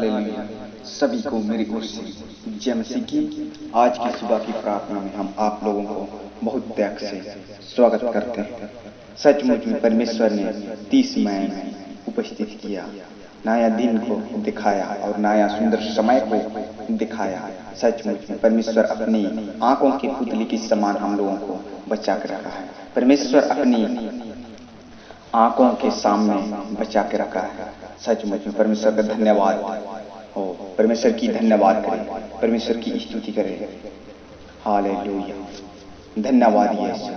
Hallelujah. सभी को मेरी ओर से जय मसीह की। आज की सुबह की प्रार्थना में हम आप लोगों को बहुत त्याग से स्वागत करते हैं। सचमुच में परमेश्वर ने 30 मई में उपस्थित किया, नया दिन को दिखाया और नया सुंदर समय को दिखाया। सचमुच में परमेश्वर अपनी आंखों की पुतली के समान हम लोगों को बचा कर रखा है। परमेश्वर अपनी आंखों के सामने बचा के रखा है। सचमुच में परमेश्वर का धन्यवाद हो। परमेश्वर की धन्यवाद करें, परमेश्वर की स्तुति करें। हालेलुया। धन्यवाद यीशु।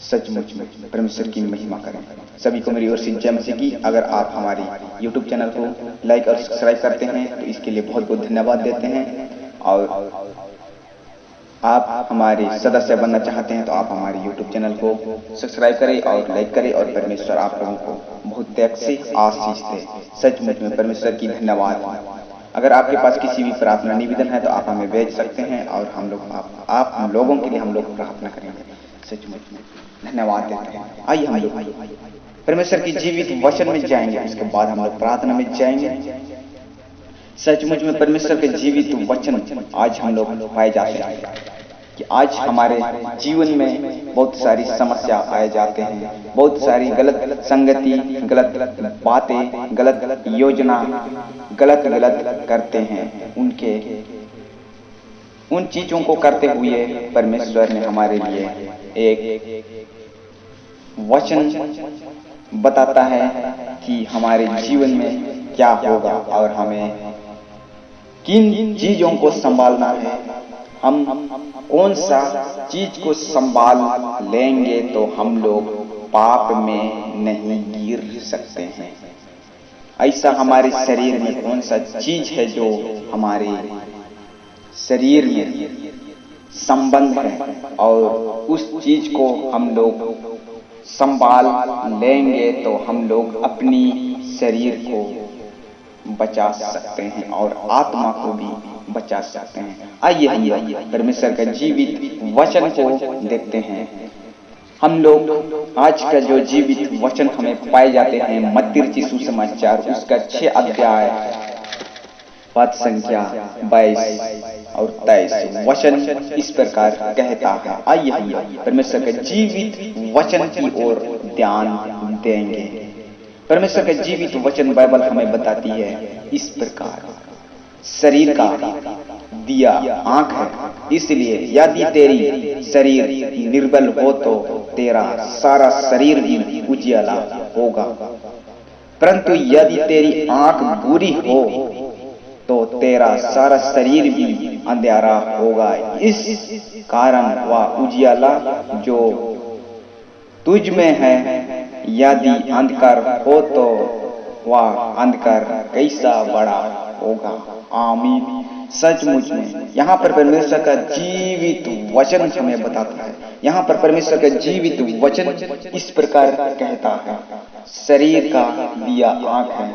सचमुच में परमेश्वर की महिमा करें। सभी को मेरी ओर से जय मसीह की। अगर आप हमारी YouTube चैनल को लाइक और सब्सक्राइब करते हैं तो इसके लिए बहुत बहुत धन्यवाद देते हैं। और आप हमारे सदस्य बनना चाहते हैं तो आप हमारे YouTube चैनल को सब्सक्राइब करें और लाइक करें। और परमेश्वर आप लोगों को बहुत त्याग से आशीष दे। सचमुच में परमेश्वर की धन्यवाद। अगर आपके पास किसी भी प्रार्थना निवेदन है तो आप हमें भेज सकते हैं और हम लोग आप हम लोगों के लिए हम लोग प्रार्थना करेंगे। सचमुच में धन्यवाद देते हैं। आइए हम लोग परमेश्वर की जीवित वचन में जाएंगे, उसके बाद हम लोग प्रार्थना में जाएंगे। सचमुच में परमेश्वर के जीवित वचन आज हम लोग पाए जाते हैं कि आज हमारे जीवन में बहुत सारी समस्या पाए जाते हैं, बहुत सारी गलत संगति, गलत बातें, गलत योजना, गलत करते हैं। उन चीजों को करते हुए परमेश्वर ने हमारे लिए एक वचन बताता है कि हमारे जीवन में क्या होगा और हमें किन चीजों को संभालना है। हम कौन सा चीज को संभाल लेंगे तो हम लोग पाप में नहीं गिर सकते हैं। ऐसा हमारे शरीर में कौन सा चीज है जो हमारे शरीर में संबंध है और उस चीज को हम लोग संभाल लेंगे तो हम लोग अपनी शरीर को बचा सकते हैं और आत्मा को भी बचा सकते हैं। आइए हम परमेश्वर का जीवित वचन को देखते हैं। हम लोग आज का जो जीवित वचन हमें पाए जाते हैं मत्ती रचित सुसमाचार उसका 6 अध्याय पद संख्या 22 और 23 वचन इस प्रकार कहता है। आइए हम परमेश्वर का जीवित वचन की ओर ध्यान देंगे। परमेश्वर का जीवित वचन बाइबल हमें बताती है इस प्रकार, शरीर का दिया आंख है, इसलिए यदि तेरी शरीर निर्बल हो तो तेरा सारा शरीर भी उजियाला होगा, परंतु यदि तेरी आंख बुरी हो तो तेरा सारा शरीर भी अंधेरा होगा। इस कारण वह उजियाला जो तुझ में है यदि अंधकार हो तो वह अंधकार कैसा बड़ा होगा। आमीन। सचमुच में यहाँ पर परमेश्वर का जीवित वचन हमें बताता है। यहाँ पर परमेश्वर का जीवित वचन इस प्रकार कहता है, शरीर का दिया आंख है,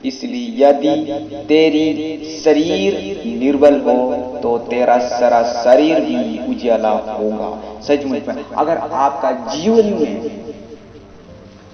इसलिए यदि तेरी शरीर निर्बल हो तो तेरा सारा शरीर भी उजियाला होगा। सचमुच में अगर आपका जीवन में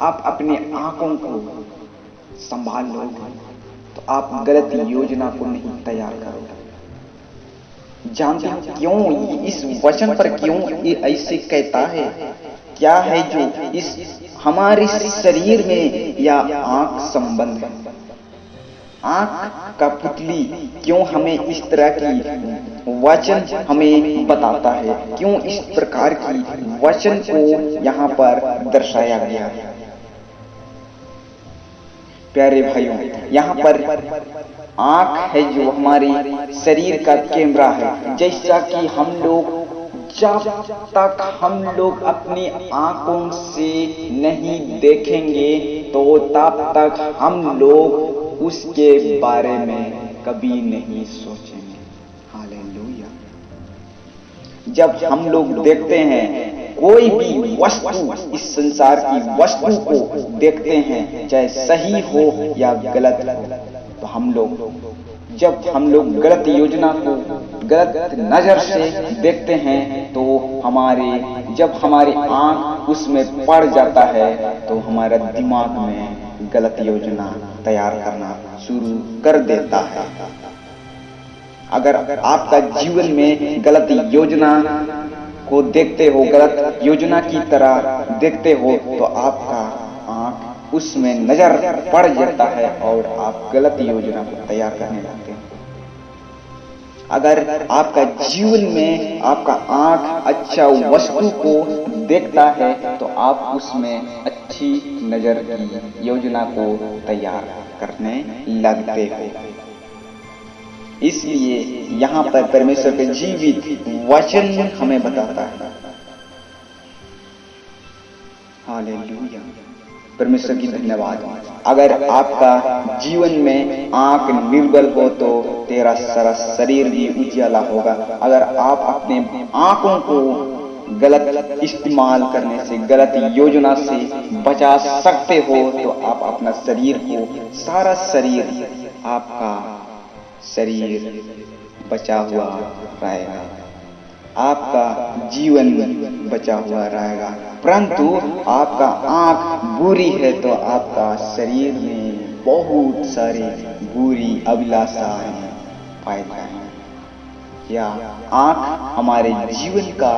आप अपने आंखों को संभाल लोगे तो आप गलत योजना को नहीं तैयार करोगे। जानते हो क्यों इस वचन पर क्यों ये ऐसे कहता है? क्या है जो इस हमारे शरीर में या आंख संबंध है? आंख का पुतली क्यों हमें इस तरह की वचन हमें बताता है? क्यों इस प्रकार की वचन को यहाँ पर दर्शाया गया है? प्यारे भाइयों, यहाँ पर आंख है जो हमारी शरीर का कैमरा है। जैसा कि हम लोग जब तक हम लोग अपनी आंखों से नहीं देखेंगे तो तब तक हम लोग उसके बारे में कभी नहीं सोचेंगे। हालेलुया। जब हम लोग देखते हैं कोई भी वस्तु, इस संसार की वस्तु को देखते हैं, चाहे सही हो या गलत हो, तो जब हम लोग गलत योजना को गलत नजर से देखते हैं तो जब हमारी आंख उसमें पड़ जाता है तो हमारा दिमाग में गलत योजना तैयार करना शुरू कर देता है। अगर आपका जीवन में गलत योजना को देखते हो, गलत योजना की तरह देखते हो, तो आपका आंख उसमें नजर पड़ जाता है और आप गलत योजना को तैयार करने लगते हैं। अगर आपका जीवन में आपका आंख अच्छा वस्तु को देखता है तो आप उसमें अच्छी नजर की योजना को तैयार करने लगते हो। इसलिए यहाँ पर परमेश्वर के जीवित वचन हमें बताता है। हालेलुया, परमेश्वर की धन्यवाद। अगर आपका जीवन में आंख निर्बल हो तो तेरा सारा शरीर भी उजाला होगा। अगर आप अपने आंखों को गलत इस्तेमाल करने से, गलत योजना से बचा सकते हो तो आप अपना शरीर को, सारा शरीर, आपका शरीर बचा हुआ रहेगा, आपका जीवन बचा हुआ रहेगा। परंतु आपका आंख बुरी है तो आपका शरीर में बहुत सारी बुरी अभिलाषाएं पैदा हैं। या आंख हमारे जीवन का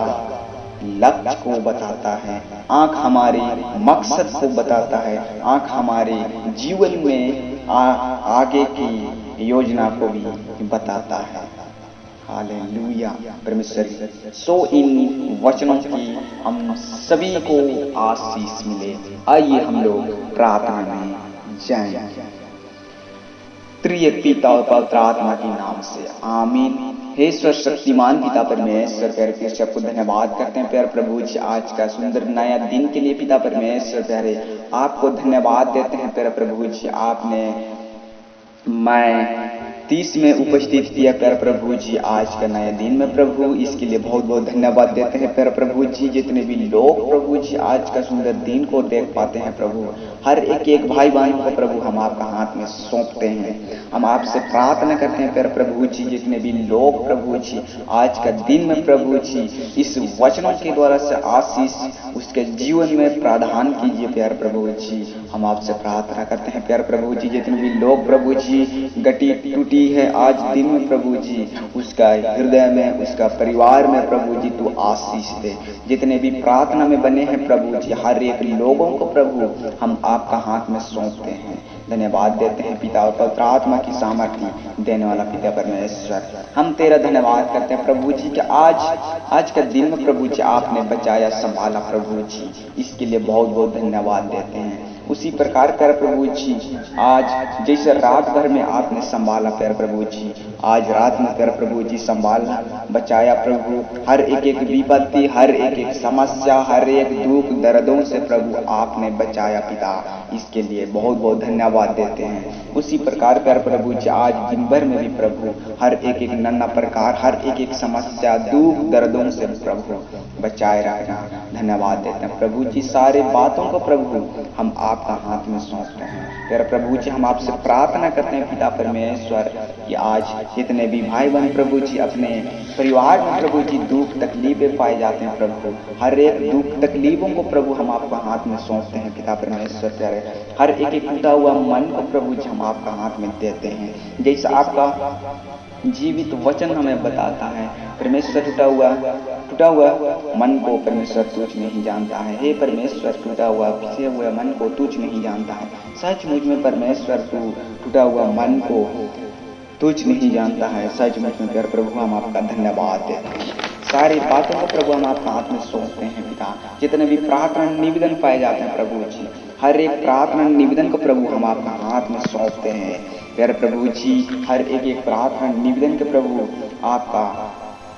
लक्ष्य को बताता है, आंख हमारे मकसद को बताता है, आंख हमारे जीवन में आगे की योजना को भी बताता है। हालेलुया, परमेश्वर। सो इन वचनों की हम सभी को आशीष मिले। आइए हम लोग प्रार्थना में जाएं। त्रिय पिता और पवित्र आत्मा के नाम से आमीन। हे ईश्वर शक्तिमान पिता परमेश्वर, प्यारे कृष्ण आपको धन्यवाद करते हैं प्यारे प्रभु जी, आज का सुंदर नया दिन के लिए पिता परमेश्वर प्यारे आपको धन्यवाद देते हैं प्यारे प्रभु जी। आपने मैं 30 में उपस्थित किया प्यारे प्रभु जी आज का नया दिन में प्रभु, इसके लिए बहुत बहुत धन्यवाद देते हैं प्यारे प्रभु जी। जितने भी लोग प्रभु जी आज का सुंदर दिन को देख पाते हैं प्रभु, हर एक एक भाई बहन को प्रभु हम आपका हाथ में सौंपते हैं। हम आपसे प्रार्थना करते हैं प्यारे प्रभु जी, जितने भी लोग प्रभु जी आज का दिन में प्रभु जी इस वचनों के द्वारा से आशीष उसके जीवन में प्रावधान कीजिए प्यारे प्रभु जी। हम आपसे प्रार्थना करते हैं प्यारे प्रभु जी, जितने भी लोग प्रभु जी गटी टूटी है आज दिन में प्रभु जी, उसका हृदय में, उसका परिवार में प्रभु जी तू आशीष दे। जितने भी प्रार्थना में बने हैं प्रभु जी, हर एक लोगों को प्रभु हम आपका हाथ में सौंपते हैं। धन्यवाद देते हैं पिता और पवित्र आत्मा की सामर्थ्य देने वाला पिता परमेश्वर, हम तेरा धन्यवाद करते हैं प्रभु जी कि आज का दिन में प्रभु जी आपने बचाया, संभाला प्रभु जी, इसके लिए बहुत बहुत धन्यवाद देते हैं। उसी प्रकार कर प्रभु जी आज जैसे रात भर में आपने संभाला प्यारे प्रभु जी, आज रात में प्यारे प्रभु जी संभालना, बचाया प्रभु, हर एक एक विपत्ति, हर एक एक समस्या, हर एक दुख दर्दों से प्रभु आपने बचाया पिता, इसके लिए बहुत बहुत धन्यवाद देते हैं। उसी प्रकार प्यारे प्रभु जी आज दिन भर में भी प्रभु हर एक एक नन्ना प्रकार, हर एक एक समस्या, दुख दर्दों से प्रभु बचाए रखना, धन्यवाद देते हैं प्रभु जी। सारे बातों को प्रभु हम आपका हाथ में सौंपते हैं प्यारे प्रभु जी। हम आपसे प्रार्थना करते हैं पिता परमेश्वर कि आज जितने भी भाई बहन प्रभु जी अपने परिवार में प्रभु जी दुख तकलीफें पाए जाते हैं प्रभु, हर एक दुख तकलीफों को प्रभु हम आपका हाथ में सौंपते हैं पिता परमेश्वर प्यारे। हर एक एक टूटा हुआ मन को प्रभु जी हम आपका हाथ में देते हैं, जैसा आपका जीवित वचन हमें बताता है परमेश्वर। टूटा हुआ मन को परमेश्वर तुझ नहीं जानता है। हे परमेश्वर, टूटा हुआ पिसे हुए मन को तुझ नहीं जानता है। सचमुच में परमेश्वर तू टूटा हुआ मन को तुझ नहीं जानता है। सचमुच में प्यारे प्रभु हम आपका धन्यवाद देते हैं। सारी बातों को प्रभु हम आपका हाथ में सौंपते हैं पिता। जितने भी प्रार्थना निवेदन पाए जाते हैं प्रभु जी, हर एक प्रार्थना निवेदन को प्रभु हम आपका हाथ में सौंपते हैं प्यारे प्रभु जी। हर एक एक प्रार्थना निवेदन के प्रभु आपका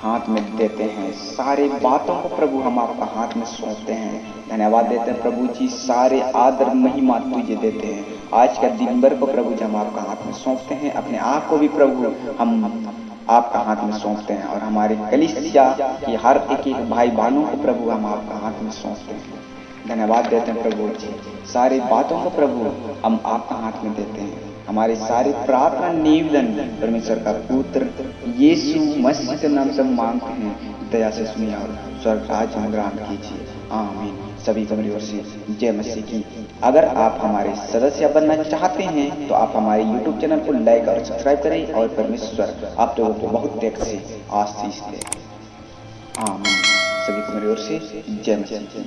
हाथ में देते हैं। सारे बातों को प्रभु हम आपका हाथ में सौंपते हैं, धन्यवाद देते हैं प्रभु जी। सारे आदर महिमा तुझे देते हैं। आज का दिन भर को प्रभु जी हम आपका हाथ में सौंपते हैं। अपने आप को भी प्रभु हम आपका हाथ में सौंपते हैं और हमारे कलीसिया की हर एक एक भाई बहनों को प्रभु हम आपका हाथ में सौंपते हैं, धन्यवाद देते हैं प्रभु जी। सारी बातों को प्रभु हम आपका हाथ में देते हैं। हमारी सारी प्रार्थना निवेदन परमेश्वर का पुत्र यीशु मसीह के नाम से मांगते हैं, दया से सुनिए और स्वर्ग राज्य में ग्रहण कीजिए, आमीन। सभी को मेरी ओर से जय मसीह की। अगर आप हमारे सदस्य बनना चाहते हैं तो आप हमारे YouTube चैनल को लाइक और सब्सक्राइब करें और परमेश्वर आप लोगों को बहुत देर से आशीष दे। आमीन। सभी को मेरी ओर से जय मसीह की।